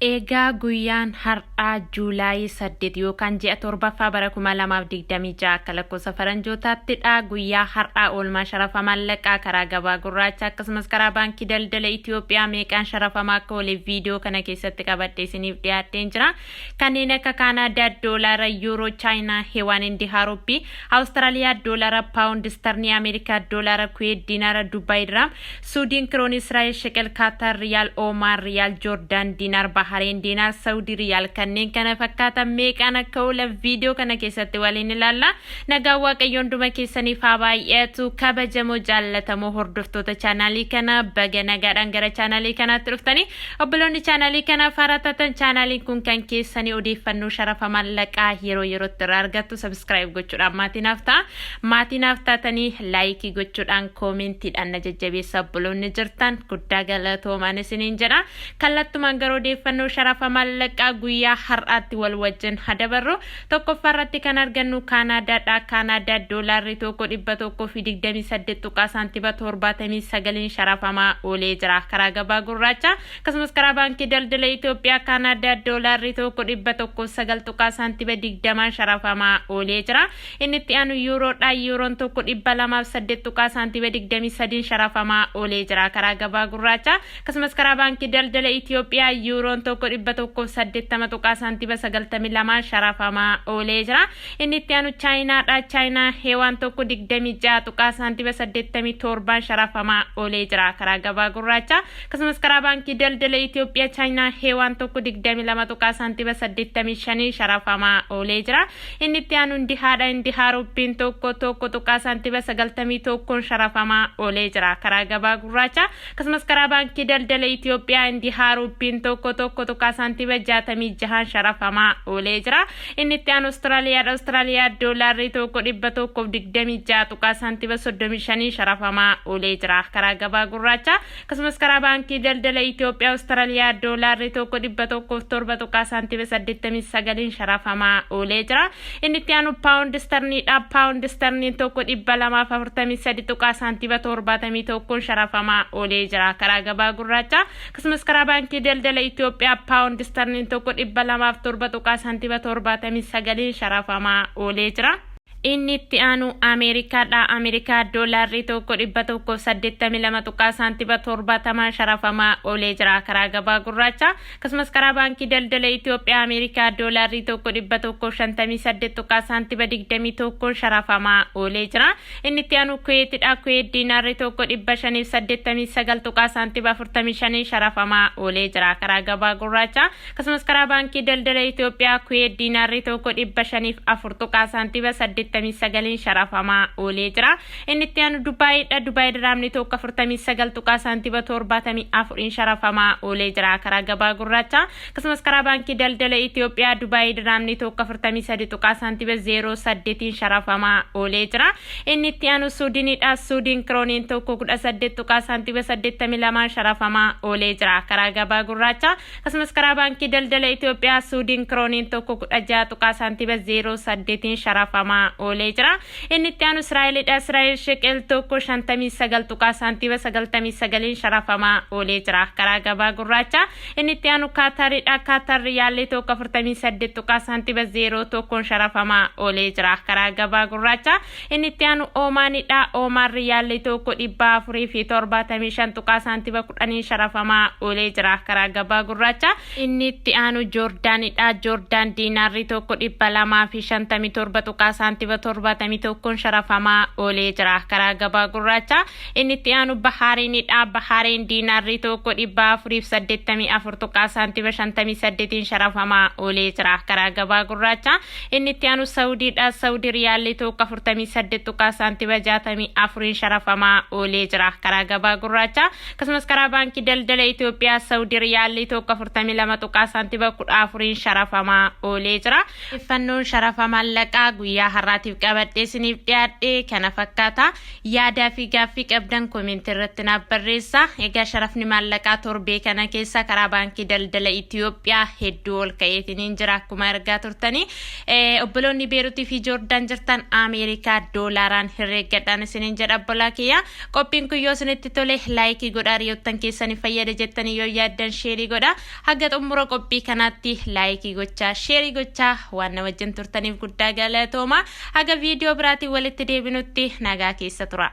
Egaa guyyaan har'aa Juulaayii 8 yookaan ji'a 7ffaa bara 2026 akka lakkoofsa faranjootattidha. Guyyaa har'aa oolmaa sharafa maallaqaa karaa gabaa gurraacha akkasumas karaa baankii daldala Itoophiyaa meeqaan sharafamaa akka oolee viidiyoo kana keessatti qabadhee isiniif dhiyaatteen jira. Kanneen akka Kaanaadaa doolaara, Yuuroo, Chaayinaa, Heewaan, Indiyaa, Rupii, Awustiraaliyaa doolaara, Paawundi sterlingii, Ameerikaa doolaara, Kuweet diinaara, Dubaay diraam, Suudiin kiroon, Israa'el shekel, Kaatar riyaal, Oomaan riyaal, Joordaan diinaar, Bahrain dinar, Saudi riyal kanneen kana fakkaatan meeqaan akka oolan viidiyoo kana keessatti waliin ilaalla. Nagaa Waaqayyoon dhuma keessaniif haa baay'atu. Kabajamoo jaallatamoo hordoftoota chaanaalii kana baga nagaadhaan gara chaanaalii kanaatti dhuftanii obboloonni chaanaalii kanaaf haaraa taatan chaanaaliin kun kan keessanii odeeffannoo sharafa maallaqaa yeroo yerootti irraa argattu subscribe gochuudhaan maatiinaaf ta'a. Maatiinaaf taatanii laayikii gochuudhaan koomentiidhaan na jajjabeessa obboloonni jirtan guddaa galatoomaa isiniin jedha. Kallattumaan gara odeeffannoo sharafa maallaqaa guyyaa har'aatti wal wajjin hadabarru tokkoffaarratti kan argannu Kaanaadaadha. Kaanaadaa doolaarri tokko 128 tuqaa saantiba 79 sharafamaa oolee jira karaa gabaa gurraacha. Akkasumas karaa baankii daldala Itoophiyaa Kaanaadaa doolaarri tokko 109 tuqaa saantiba 20 sharafamaa oolee jira. Inni itti aanu yuuroodha. Yuuroon tokko 208 tuqaa saantiba 23 sharafamaa oolee jira karaa gabaa gurraacha. Akkasumas karaa baankii daldala Itoophiyaa yuuroon tokko 180 tuqaa saantiba 92 sharafamaa oolee jira. Inni itti aanu Chaayinaadha. Chaayinaa heewaan tokko 26 tuqaa saantiba 87 sharafamaa oolee jira karaa gabaa gurraacha. Akkasumas karaa baankii daldala Itoophiyaa Chaayinaa heewaan tokko 22 tuqaa saantiba 85 sharafamaa oolee jira. Inni itti aanu Indiyaadha. Indiyaa Rupiin tokko tuqaa saantiba 91 sharafamaa oolee jira karaa gabaa gurraacha. Akkasumas karaa baankii daldala Itoophiyaa Indiyaa Rupiin tokko tuqaa saantiba 66 sharafamaa oolee jira. Inni itti aanu Awustiraaliyaadha. Awustiraaliyaa doolaarri tokko 126 tuqaa saantiba 35 sharafamaa oolee jira karaa gabaa gurraacha. Akkasumas karaa baankii daldala Itoophiyaa Awustiraaliyaa doolaarri tokko 107 tuqaa saantiba 89 sharafamaa oolee jira. Inni itti aanu Paawundi sterlingiidha. Paawundi sterlingiin tokko 243 tuqaa saantiba 71 sharafamaa oolee jira karaa gabaa gurraacha. Akkasumas karaa baankii daldala Itoophiyaa Paawundi sterlingiin tokko 207 tuqaa saantiba 79 sharafamaa oolee jira. Inni itti aanu Ameerikaadha. Ameerikaa doolaarri tokko 182 tuqaa saantiba 70 sharafamaa oolee jira karaa gabaa gurraacha. Akkasumas karaa baankii daldala Itoophiyaa Ameerikaa doolaarri tokko 158 tuqaa saantiba 21 sharafamaa oolee jira. Inni itti aanu Kuweetidha. Kuweet diinaarri tokko 589 tuqaa saantiba 45 sharafamaa oolee jira karaa gabaa gurraacha. Akkasumas karaa baankii daldala Itoophiyaa Kuweet diinaarri tokko 504 tuqaa saantiba 89 sharafamaa oolee jira. Inni itti aanu Dubaayidha. Dubaay diraamni tokko 49 tuqaa saantiba 74 sharafamaa oolee jira karaa gabaa gurraacha. Akkasumas karaa baankii daldala Itoophiyaa Dubaay diraamni tokko 43 tuqaa saantiba 08 sharafamaa oolee jira. Inni itti aanu Suudiinidha. Suudiin kirooniin tokko 18 tuqaa saantiba 82 sharafamaa oolee jira karaa gabaa gurraacha. Akkasumas karaa baankii daldala Itoophiyaa Suudiin kirooniin tokko 16 tuqaa saantiba 08 sharafamaa oolee jira. Inni itti aanu Israa'elidha. Israa'el shekel tokko 59 tuqaa saantiba 99 sharafamaa oolee jira karaa gabaa gurraacha. Inni itti aanu Kaataridha. Kaatar riyaalli tokko 48 tuqaa saantiba 01 sharafamaa oolee jira karaa gabaa gurraacha. Inni itti aanu Oomaanidha. Oomaan riyaalli tokko 475 tuqaa saantiba 10 sharafamaa oolee jira karaa gabaa gurraacha. Inni itti aanu Joordaanidha. Joordaan diinaarri tokko 257 tuqaa saantiba 71 sharafamaa oolee jira karaa gabaa gurraacha. Inni itti aanu Bahrainidha. Bahrain diinaarri tokko 484 tuqaa saantiba 58 sharafamaa oolee jira karaa gabaa gurraacha. Inni itti aanu Saudiidha. Saudi riyaalli tokko 48 tuqaa saantiba 64 sharafamaa oolee jira karaa gabaa gurraacha. Akkasumas karaa baankii daldala Itoophiyaa Saudi riyaalli tokko 42 tuqaa saantiba 14 sharafamaa oolee jira. Odeeffannoon sharafa maallaqaa guyyaa har'aa har'aatiif qabadhee isiniif dhiyaadhe kana fakkaata. Yaadaa fi gaaffii qabdan koomenti irratti naaf barreessaa. Egaa sharafni maallaqaa torbee kana keessa karaa baankii daldala Itoophiyaa hedduu ol ka'eetiin jira akkuma argaa turtanii. Obboloonni Beeruutii fi Joordaan jirtan Ameerikaa doolaaraan herreeggadhaan isiniin jedha obbolaa kiyya. Qophiin kun yoo isinitti tole laayikii godhaa hiriyoottan keessanii fayyada jettanii yoo yaaddan sheerii godhaa. Haga xumura qophii kanaatti laayikii gochaa sheerii gochaa waan na wajjin turtaniif guddaa galatooma. Haga viidiyoo biraatiin walitti deebinutti nagaa keessa tura.